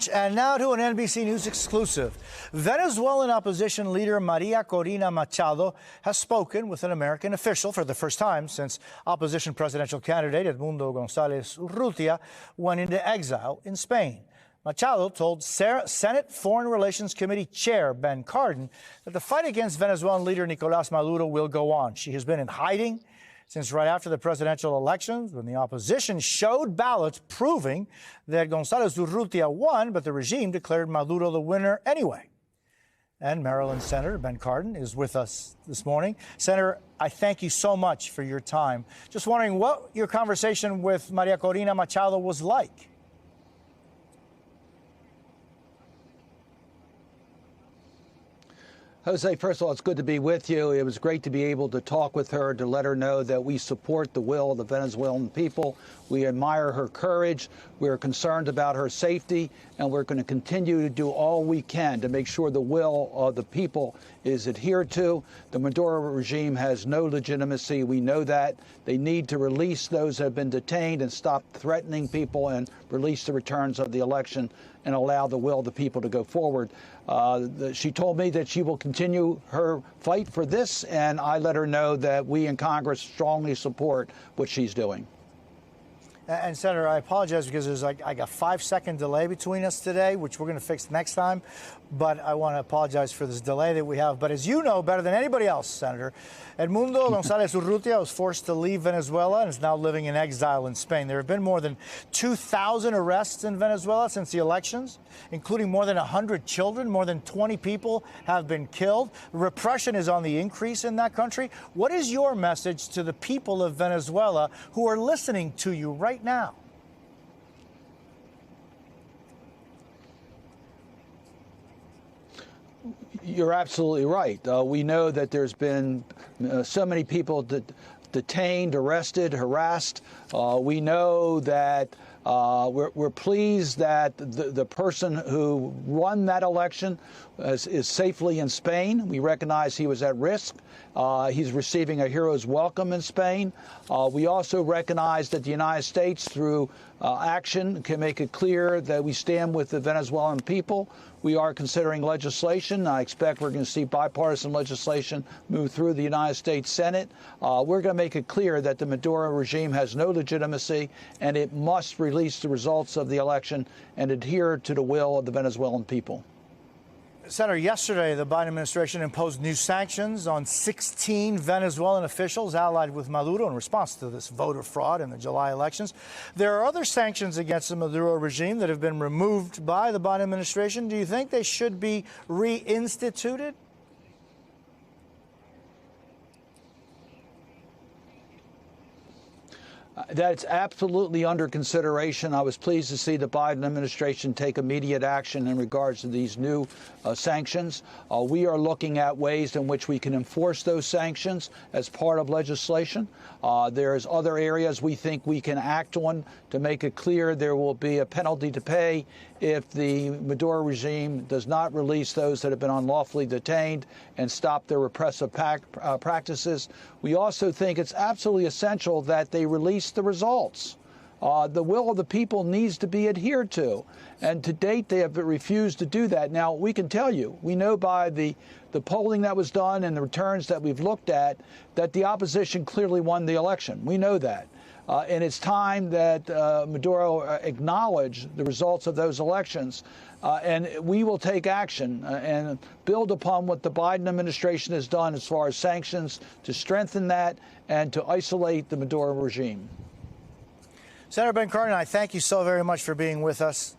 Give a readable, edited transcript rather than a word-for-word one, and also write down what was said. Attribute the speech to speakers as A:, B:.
A: And now to an NBC News exclusive. Venezuelan opposition leader Maria Corina Machado has spoken with an American official for the first time since opposition presidential candidate Edmundo González Urrutia went into exile in Spain. Machado told Senate Foreign Relations Committee Chair Ben Cardin that the fight against Venezuelan leader Nicolás Maduro will go on. She has been in hiding since right after the presidential elections, when the opposition showed ballots proving that González Urrutia won, but the regime declared Maduro the winner anyway. And Maryland Senator Ben Cardin is with us this morning. Senator, I thank you so much for your time. Just wondering what your conversation with Maria Corina Machado was like.
B: Jose, first of all, it's good to be with you. It was great to be able to talk with her, to let her know that we support the will of the Venezuelan people. We admire her courage. We're concerned about her safety, and we're going to continue to do all we can to make sure the will of the people is adhered to. The Maduro regime has no legitimacy. We know that. They need to release those that have been detained and stop threatening people and release the returns of the election and allow the will of the people to go forward. She told me that she will continue her fight for this, and I let her know that we in Congress strongly support what she's doing.
A: And Senator, I apologize because there's like a 5-second delay between us today, which we're going to fix next time. But I want to apologize for this delay that we have. But as you know better than anybody else, Senator, Edmundo González Urrutia was forced to leave Venezuela and is now living in exile in Spain. There have been more than 2,000 arrests in Venezuela since the elections, including more than 100 children. More than 20 people have been killed. Repression is on the increase in that country. What is your message to the people of Venezuela who are listening to you right now?
B: You're absolutely right. We know that there's been so many people detained, arrested, harassed. We know that we're pleased that the person who won that election is safely in Spain. We recognize he was at risk. He's receiving a hero's welcome in Spain. We also recognize that the United States, through action, can make it clear that we stand with the Venezuelan people. We are considering legislation. I expect we're going to see bipartisan legislation move through the United States Senate. We're going to make it clear that the Maduro regime has no legitimacy, and it must release the results of the election and adhere to the will of the Venezuelan people.
A: Senator, yesterday the Biden administration imposed new sanctions on 16 Venezuelan officials allied with Maduro in response to this voter fraud in the July elections. There are other sanctions against the Maduro regime that have been removed by the Biden administration. Do you think they should be reinstituted?
B: That's absolutely under consideration. I was pleased to see the Biden administration take immediate action in regards to these new sanctions. We are looking at ways in which we can enforce those sanctions as part of legislation. There's other areas we think we can act on to make it clear there will be a penalty to pay if the Maduro regime does not release those that have been unlawfully detained and stop their repressive practices. We also think it's absolutely essential that they release the results. The will of the people needs to be adhered to. And to date, they have refused to do that. Now, we can tell you, we know by the polling that was done and the returns that we've looked at, that the opposition clearly won the election. We know that. And it's time that Maduro acknowledge the results of those elections. And we will take action and build upon what the Biden administration has done as far as sanctions to strengthen that and to isolate the Maduro regime.
A: Senator Ben Cardin, I thank you so very much for being with us.